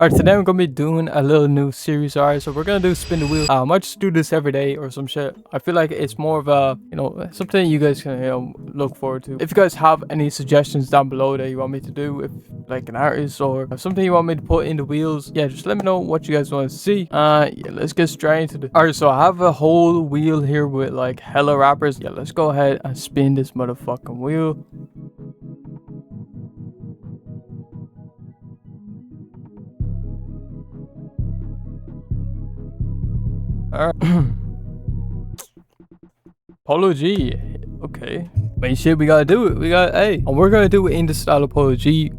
Alright, today I'm gonna be doing a little new series. Alright, so we're gonna do spin the wheel. I might just do this every day or some shit. I feel like it's more of a, something you guys can, look forward to. If you guys have any suggestions down below that you want me to do, if like an artist or something you want me to put in the wheels, yeah, just let me know what you guys want to see. Yeah, let's get straight into it. Alright, so I have a whole wheel here with like hella rappers. Yeah, let's go ahead and spin this motherfucking wheel. Alright. Polo G. Okay. Main shit, we gotta do it. And we're gonna do it in the style of Polo G.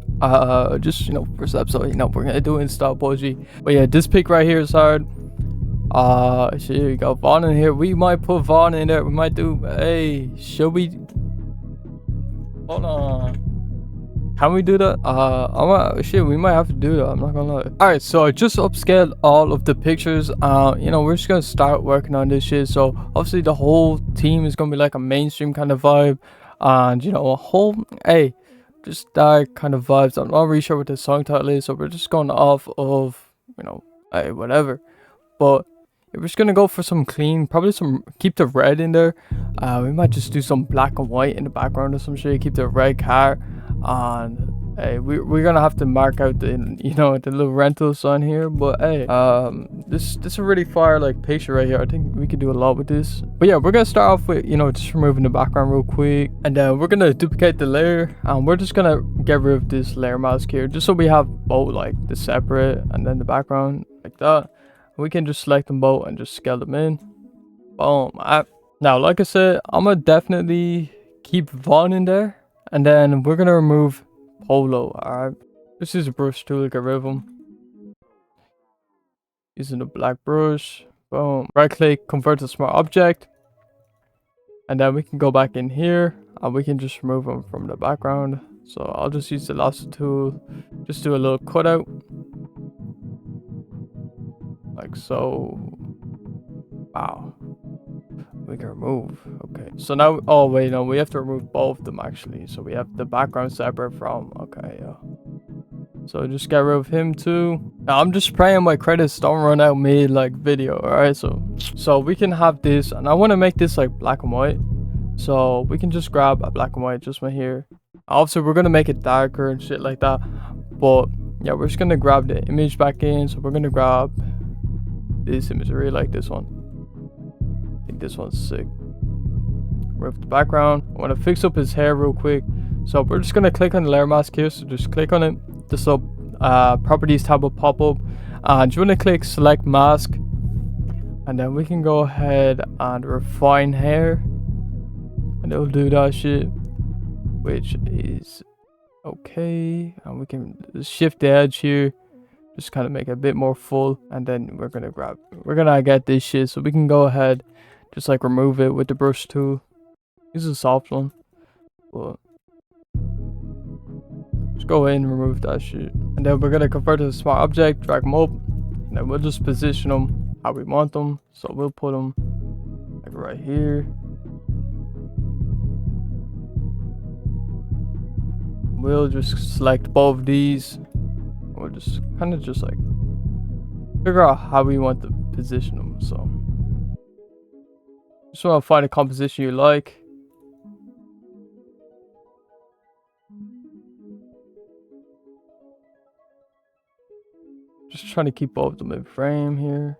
Just, first episode, we're gonna do it in the style of Polo G. But yeah, this pick right here is hard. Shit, we got Von in here. We might put Von in there. We might do, should we? Hold on. Can we do that? Shit, we might have to do that. I'm not gonna lie. Alright, so I just upscaled all of the pictures. We're just gonna start working on this shit. So obviously the whole team is gonna be like a mainstream kind of vibe. And a whole just dark kind of vibes. I'm not really sure what the song title is, so we're just going off of, whatever. But we're just gonna go for some clean, probably keep the red in there. We might just do some black and white in the background or some shit, keep the red car. And we're gonna have to mark out the the little rental sign here, but this is a really fire like picture right here. I think we could do a lot with this. But yeah, we're gonna start off with just removing the background real quick, and then we're gonna duplicate the layer, and we're just gonna get rid of this layer mask here, just so we have both like the separate and then the background like that. We can just select them both and just scale them in. Boom. Now, like I said, I'm gonna definitely keep Von in there. And then we're gonna remove Polo. Alright. This is a brush tool to get rid of him. Using the black brush. Boom. Right click, convert to smart object. And then we can go back in here and we can just remove him from the background. So I'll just use the lasso tool. Just do a little cutout. Like so. Wow. We can remove. Okay, so now, oh wait, no, we have to remove both of them actually. So we have the background separate from, okay, yeah. So just get rid of him too. Now I'm just praying my credits don't run out mid like video. All right, so we can have this, and I want to make this like black and white. So we can just grab a black and white adjustment here. Obviously we're gonna make it darker and shit like that, but yeah, we're just gonna grab the image back in. So we're gonna grab this image. I really like this one. This one's sick. Remove the background. I want to fix up his hair real quick, so we're just gonna click on the layer mask here. So just click on it. This properties tab will pop up, and you want to click select mask, and then we can go ahead and refine hair, and it'll do that shit, which is okay. And we can shift the edge here, just kind of make it a bit more full, and then we're gonna get this shit, so we can go ahead just like remove it with the brush tool. Use a soft one, but just go in and remove that shit, and then we're gonna convert to a smart object, drag them up, and then we'll just position them how we want them. So we'll put them like right here. We'll just select both of these. We'll just kind of just like figure out how we want to position them. So just want to find a composition you like. Just trying to keep both of them in frame here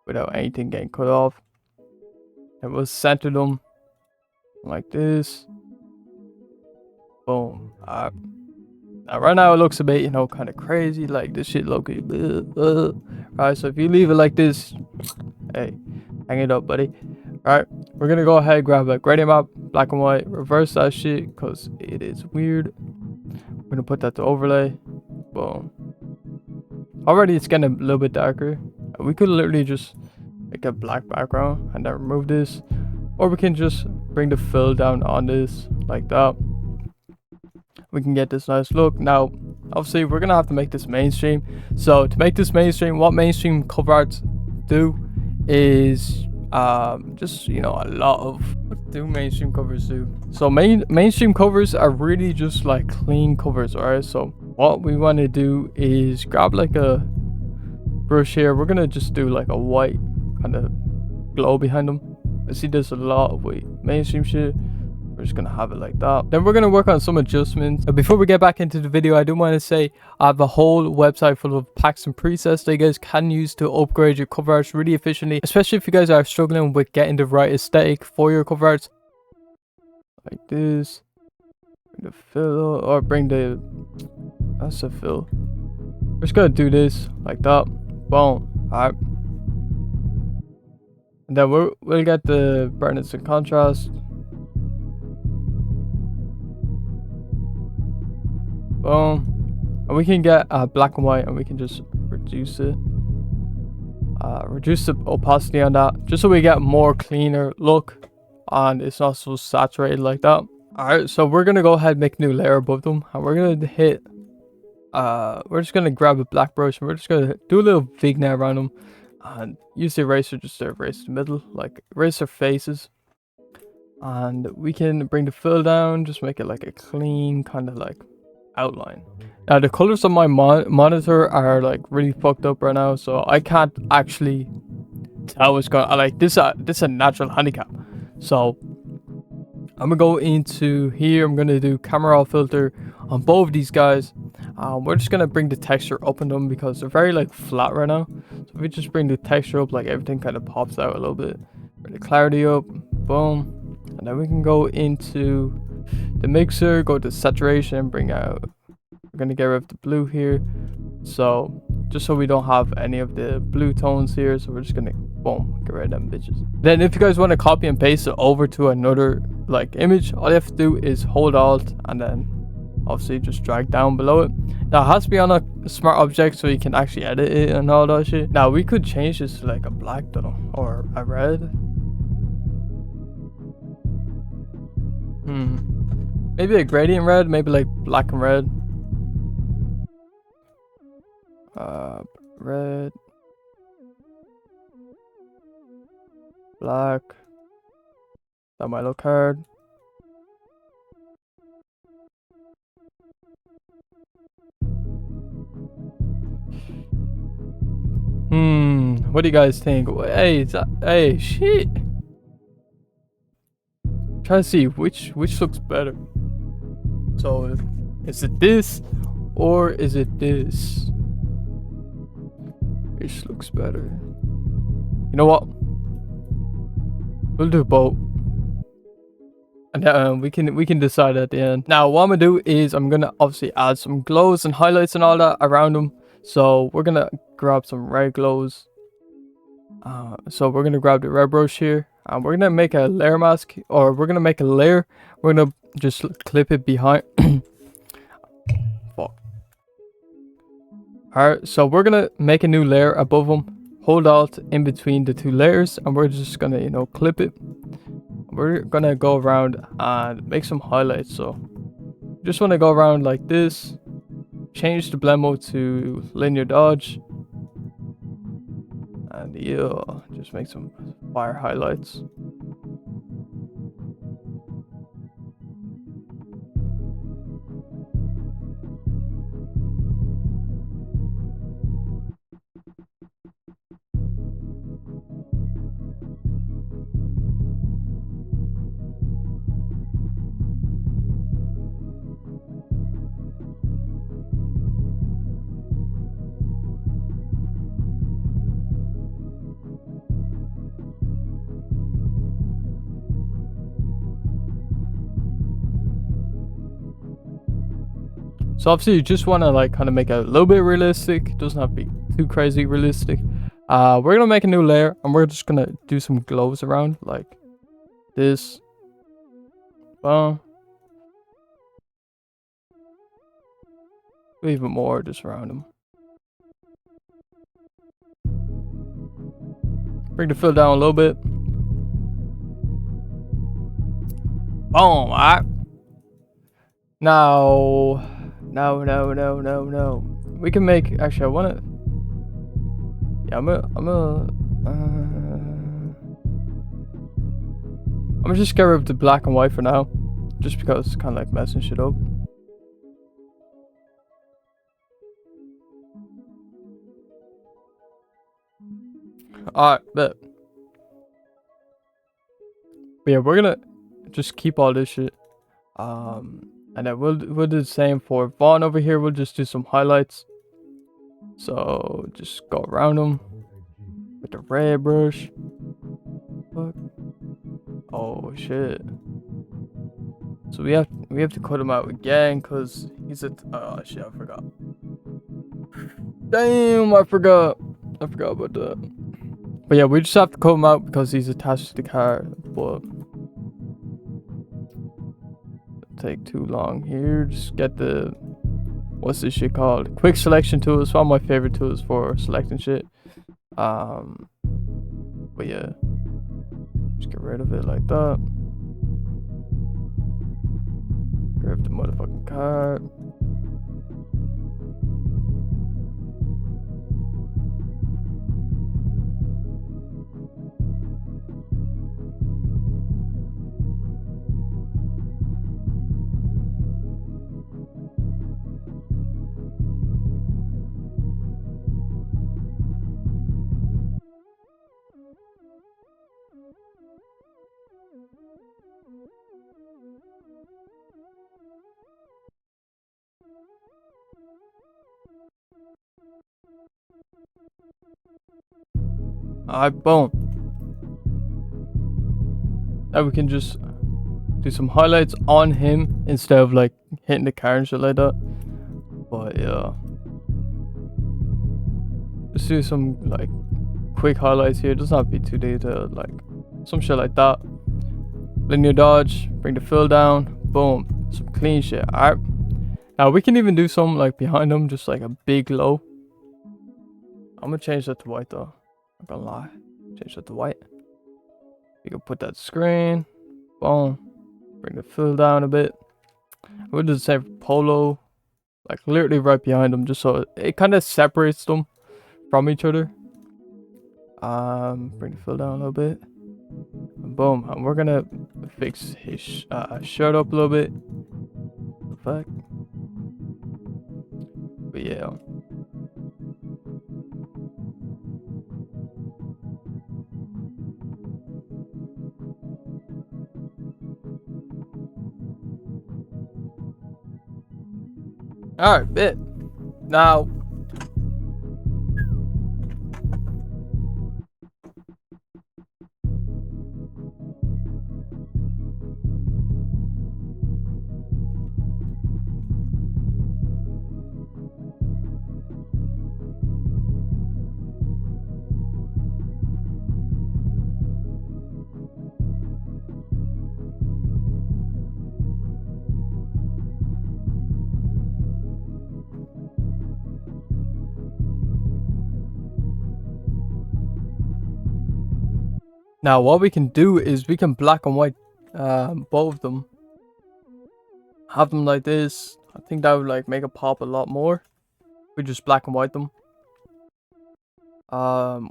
without anything getting cut off. And we'll center them like this. Boom. Now right now it looks a bit, kind of crazy. Like this shit looking. Right, so if you leave it like this, hey, hang it up, buddy. Alright, we're gonna go ahead and grab a gradient map, black and white, reverse that shit because it is weird. We're gonna put that to overlay. Boom. Already it's getting a little bit darker. We could literally just make a black background and then remove this, or we can just bring the fill down on this like that. We can get this nice look. Now obviously we're gonna have to make this mainstream. So to make this mainstream, what mainstream cover arts do is just a lot of what do mainstream covers do. So mainstream covers are really just like clean covers. All right, so what we want to do is grab like a brush here. We're gonna just do like a white kind of glow behind them. I see there's a lot of white mainstream shit. We're just gonna have it like that. Then we're gonna work on some adjustments. Before we get back into the video, I do want to say I have a whole website full of packs and presets that you guys can use to upgrade your cover arts really efficiently, especially if you guys are struggling with getting the right aesthetic for your cover arts. Like this. Bring the fill, or bring the, that's a fill. We're just gonna do this like that. Boom. Alright. And then we'll get the brightness and contrast. Boom. And we can get black and white, and we can just reduce it. Reduce the opacity on that, just so we get more cleaner look, and it's not so saturated like that. Alright, so we're gonna go ahead and make a new layer above them, and we're gonna hit. We're just gonna grab a black brush, and we're just gonna do a little vignette around them, and use the eraser just to erase the middle, like erase their faces. And we can bring the fill down, just make it like a clean kind of like outline. Now the colors on my monitor are like really fucked up right now, so I can't actually tell what's going on. Like this is a natural handicap. So I'm gonna go into here. I'm gonna do camera raw filter on both of these guys. We're just gonna bring the texture up on them because they're very like flat right now. So if we just bring the texture up, like everything kind of pops out a little bit. Bring the clarity up, boom, and then we can go into the mixer, go to saturation, bring out. We're gonna get rid of the blue here, so just so we don't have any of the blue tones here. So we're just gonna boom, get rid of them bitches. Then if you guys want to copy and paste it over to another like image, all you have to do is hold alt and then obviously just drag down below it. Now it has to be on a smart object so you can actually edit it and all that shit. Now we could change this to like a black though, or a red. Maybe a gradient red, maybe like black and red. Red, black. That might look hard. What do you guys think? Hey, hey, shit. Try to see which looks better. So, is it this or is it this? Which looks better? You know what? We'll do both, and we can decide at the end. Now, what I'm gonna do is I'm gonna obviously add some glows and highlights and all that around them. So we're gonna grab some red glows. So we're gonna grab the red brush here, and we're gonna make a layer mask, or we're gonna make a layer. We're gonna just clip it behind. Fuck. Alright, so we're gonna make a new layer above them. Hold alt in between the two layers, and we're just gonna, you know, clip it. We're gonna go around and make some highlights. So just want to go around like this. Change the blend mode to linear dodge. And yeah, just make some fire highlights. So obviously you just want to like kind of make it a little bit realistic. It doesn't have to be too crazy realistic. We're gonna make a new layer, and we're just gonna do some glows around like this. Boom. Even more just around them. Bring the fill down a little bit. Boom. Alright. No. We can make. Actually, I wanna. Yeah, I'm gonna just get rid of the black and white for now, just because it's kind of like messing shit up. Alright, bet. But yeah, we're gonna just keep all this shit. And then we'll do the same for Vaughn over here. We'll just do some highlights. So just go around them with the red brush. Fuck. Oh shit. So we have to cut him out again because he's a oh shit, I forgot. Damn, I forgot about that. But yeah, we just have to cut him out because he's attached to the car. But take too long here. Just get the what's this shit called? Quick selection tool. It's one of my favorite tools for selecting shit. But yeah, just get rid of it like that. Grab the motherfucking card. Alright, boom. Now we can just do some highlights on him instead of like hitting the car and shit like that. But yeah, just do some like quick highlights here. It doesn't have to be too detailed, like some shit like that. Linear dodge, bring the fill down, boom, some clean shit. Alright, now we can even do some like behind him, just like a big low. I'm gonna change that to white though. Not gonna lie, change that to white. You can put that screen, boom, bring the fill down a bit. We'll do the same for Polo, like literally right behind them, just so it kind of separates them from each other. Bring the fill down a little bit, and boom. And we're gonna fix his shirt up a little bit. Fuck. But yeah. Alright, bet. Now, what we can do is we can black and white both of them. Have them like this. I think that would like make it pop a lot more. We just black and white them.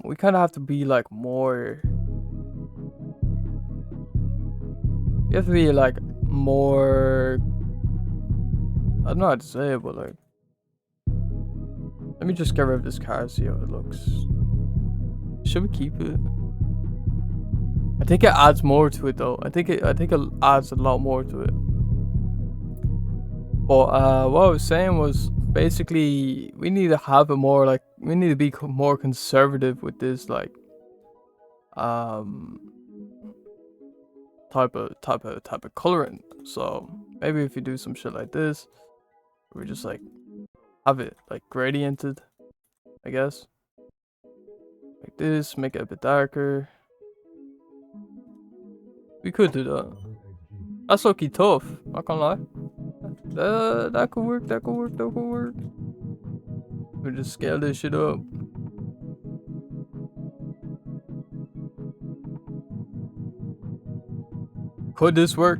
We kind of have to be like more. You have to be like more. I don't know how to say it, but like. Let me just get rid of this car, see how it looks. Should we keep it? I think it adds more to it though. I think it adds a lot more to it. But what I was saying was basically we need to have it more like we need to be more conservative with this like type of coloring. So maybe if you do some shit like this, we just like have it like gradiented, I guess. Like this, make it a bit darker. We could do that. That's lucky tough, not gonna lie. That could work, that could work. We just scale this shit up. Could this work?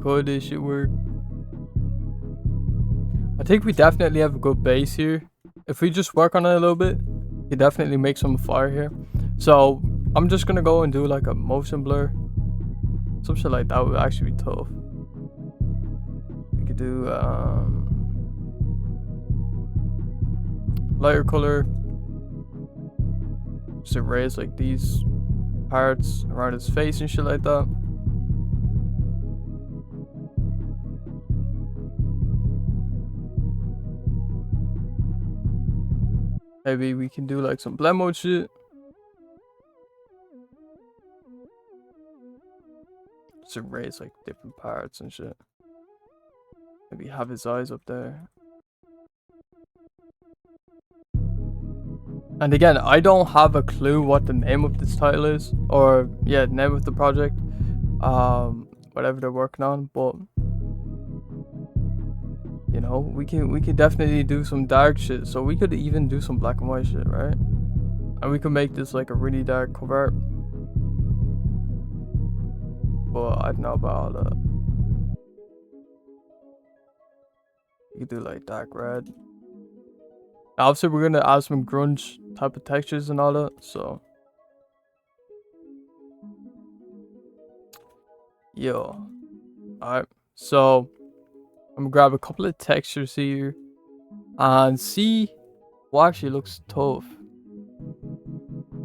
Could this shit work? I think we definitely have a good base here. If we just work on it a little bit, we definitely make some fire here. So I'm just gonna go and do like a motion blur. Some shit like that would actually be tough. could do lighter color. Just erase like these parts around his face and shit like that. Maybe we can do like some blend mode shit. Just erase like different parts and shit. Maybe have his eyes up there. And again, I don't have a clue what the name of this title is, or yeah, name of the project, whatever they're working on. But you know, we can definitely do some dark shit. So we could even do some black and white shit, right? And we could make this like a really dark cover art. But I don't know about all that. You could do like dark red. Obviously, we're gonna add some grunge type of textures and all that. So, yo, alright. So, I'm gonna grab a couple of textures here and see what actually looks tough.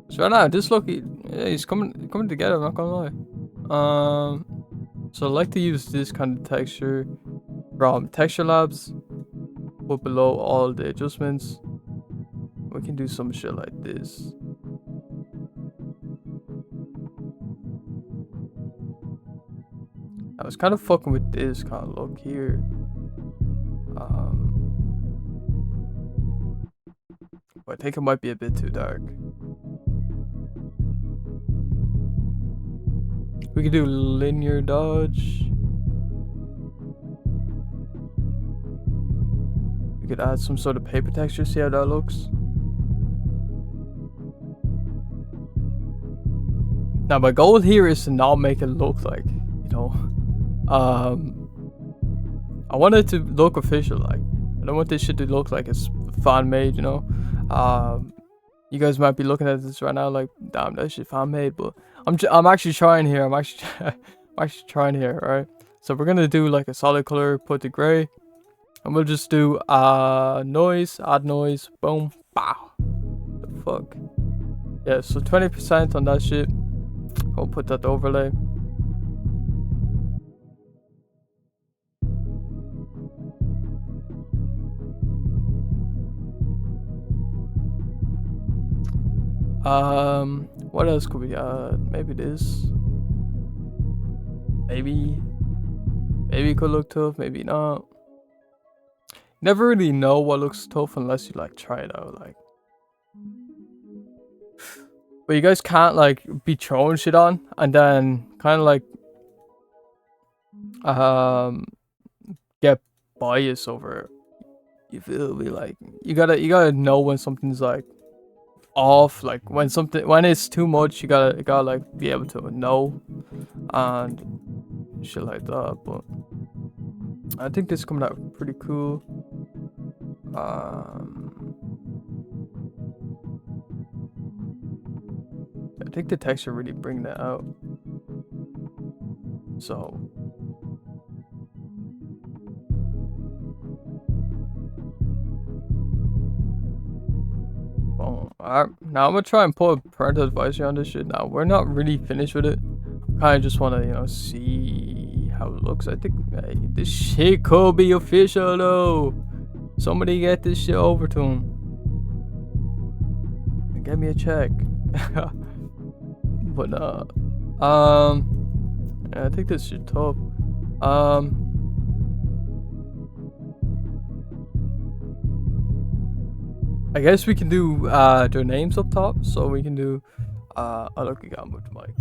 So right now, this look, it's coming together. I'm not gonna lie. So I like to use this kind of texture from Texture Labs. Put below all the adjustments. We can do some shit like this. I was kind of fucking with this kind of look here. But I think it might be a bit too dark. We could do linear dodge. We could add some sort of paper texture, see how that looks. Now my goal here is to not make it look like, you know, I want it to look official. Like, I don't want this shit to look like it's fan made, you know. You guys might be looking at this right now like, damn, that shit fan made, but I'm actually trying here. I'm actually trying here, alright? So we're gonna do like a solid color, put the gray, and we'll just do noise, add noise, boom, pow. The fuck? Yeah, so 20% on that shit. I'll put that overlay. What else could we add? Maybe this. Maybe it could look tough, maybe not. Never really know what looks tough unless you like try it out, like. But you guys can't like be throwing shit on and then kind of like get bias over it. You feel me? Like you gotta know when something's like off, like when it's too much, you gotta like be able to know and shit like that. But I think this is coming out pretty cool. I think the texture really bring that out. So boom. Alright, now I'm gonna try and put a parental advisory on this shit. Now we're not really finished with it. I just want to, you know, see how it looks. I think this shit could be official though. Somebody get this shit over to him and get me a check. But yeah, I think this shit tough. I guess we can do their names up top, so we can do oh look, we got moved the mic.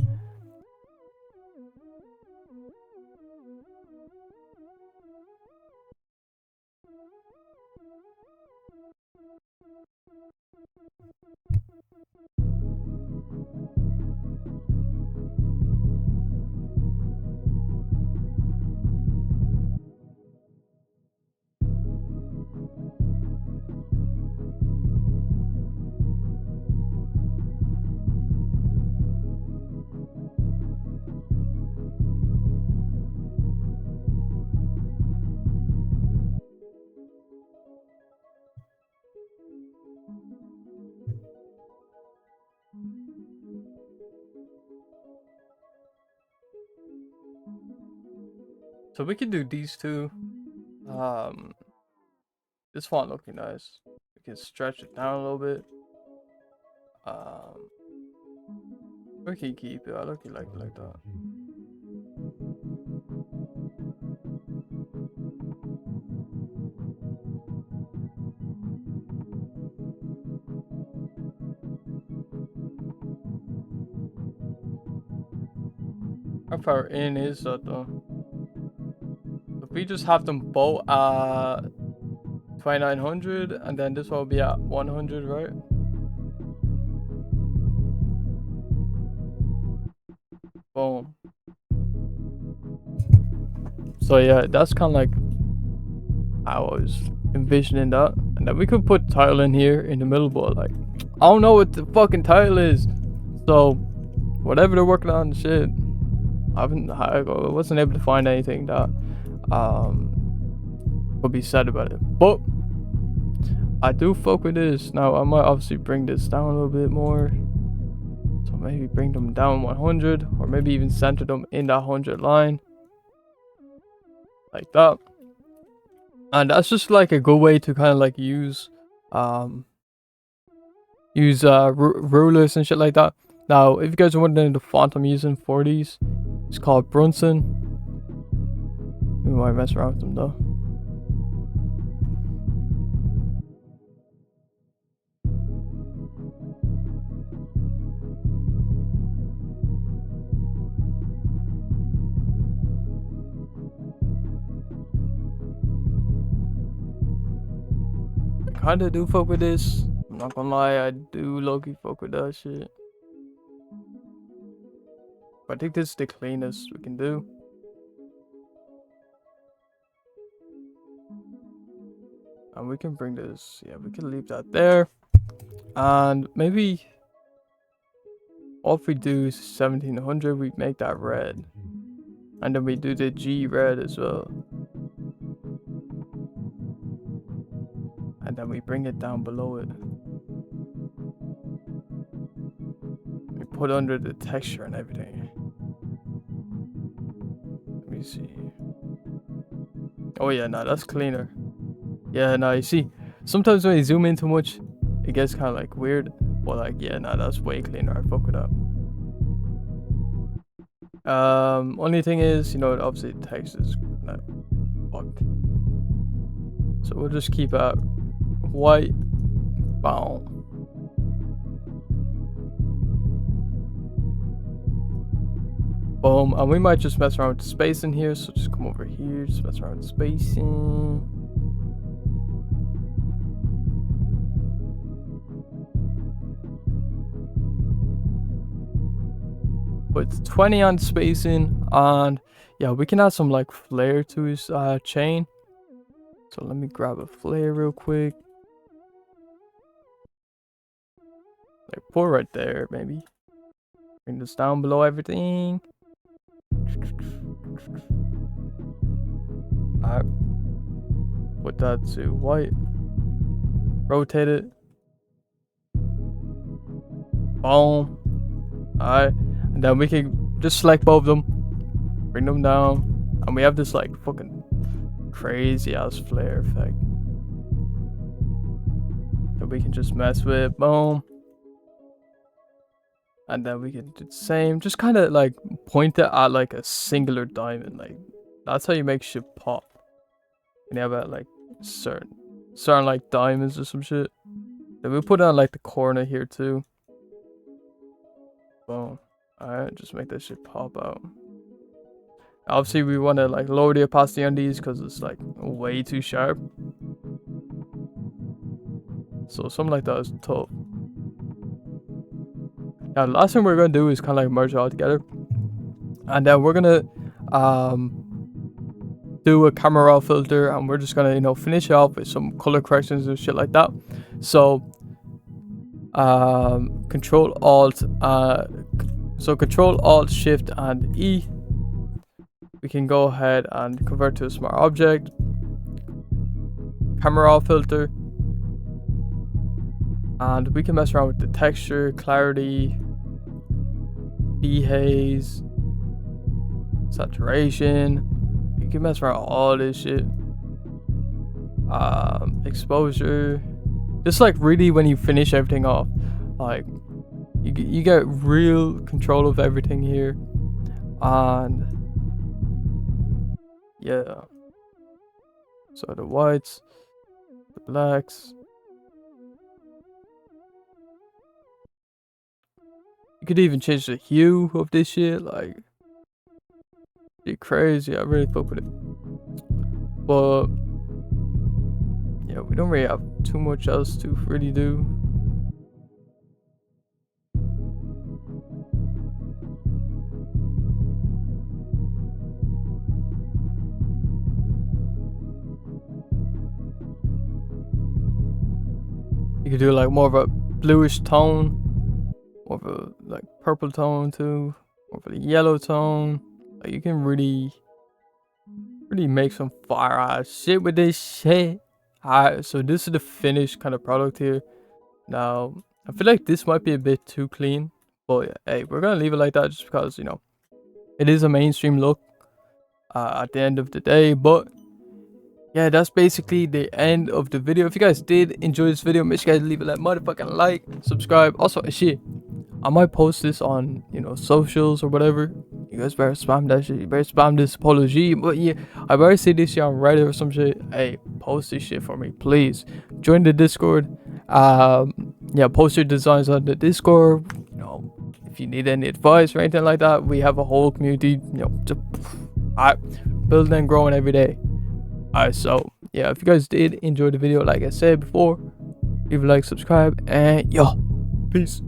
So we can do these two. This font looking nice. We can stretch it down a little bit. We can keep it. I like it like that. How far in is that though? If we just have them both at 2900 and then this one will be at 100, right? Boom. So yeah, that's kind of like I was envisioning that. And then we could put title in here in the middle, but like I don't know what the fucking title is. So whatever they're working on, shit. I wasn't able to find anything that could be said about it. But I do fuck with this. Now I might obviously bring this down a little bit more. So maybe bring them down 100, or maybe even center them in that 100 line. Like that. And that's just like a good way to kind of like use rulers and shit like that. Now, if you guys are wondering the font I'm using for these, it's called Brunson. We might mess around with them though. I kinda do fuck with this. I'm not gonna lie, I do low-key fuck with that shit. But I think this is the cleanest we can do. And we can bring this, yeah, we can leave that there. And maybe what if we do 1700, we make that red. And then we do the G red as well. And then we bring it down below it. We put under the texture and everything. Let me see. Oh yeah, no, that's cleaner. Yeah, no, you see, sometimes when you zoom in too much, it gets kind of like weird. But like, yeah, no, that's way cleaner. I fuck with that. Only thing is, you know, obviously the text is kind of fucked. So we'll just keep it white. Boom. Boom. And we might just mess around with the spacing here. So just come over here, just mess around with the spacing. Put 20 on spacing, and yeah, we can add some like flare to his chain. So let me grab a flare real quick. Like put right there, maybe. Bring this down below everything. Alright. Put that to white. Rotate it. Boom. Alright. And then we can just select both of them. Bring them down. And we have this like fucking crazy ass flare effect that we can just mess with. Boom. And then we can do the same. Just kind of like point it at like a singular diamond. Like that's how you make shit pop. And you have it like certain like diamonds or some shit. Then we put it on like the corner here too. Boom. Alright, just make that shit pop out. Obviously we want to like lower the opacity on these because it's like way too sharp. So something like that is tough. Now the last thing we're gonna do is kind of like merge it all together. And then we're gonna do a camera raw filter, and we're just gonna, you know, finish it off with some color corrections and shit like that. So Control Alt Shift and E. We can go ahead and convert to a smart object. Camera raw filter. And we can mess around with the texture, clarity, dehaze, saturation, You can mess around with all this shit. Exposure. Just like really when you finish everything off, like you get real control of everything here. And yeah, so the whites, the blacks. You could even change the hue of this shit, like shit crazy. I really fuck with it. But yeah, we don't really have too much else to really do. You could do like more of a bluish tone, more of a like purple tone too, more of a yellow tone. Like you can really make some fire ass shit with this shit. Alright, so this is the finished kind of product here. Now, I feel like this might be a bit too clean, but yeah, hey, we're gonna leave it like that just because, you know, it is a mainstream look at the end of the day. But yeah, that's basically the end of the video. If you guys did enjoy this video, make sure you guys leave it that motherfucking like, subscribe. Also, shit, I might post this on, you know, socials or whatever. You guys better spam that shit. You better spam this Polo G. But yeah, I better see this shit on Reddit or some shit. Hey, post this shit for me, please. Join the Discord. Yeah, post your designs on the Discord. You know, if you need any advice or anything like that, we have a whole community. You know, building and growing every day. Alright, so yeah, if you guys did enjoy the video, like I said before, leave a like, subscribe, and yo, peace.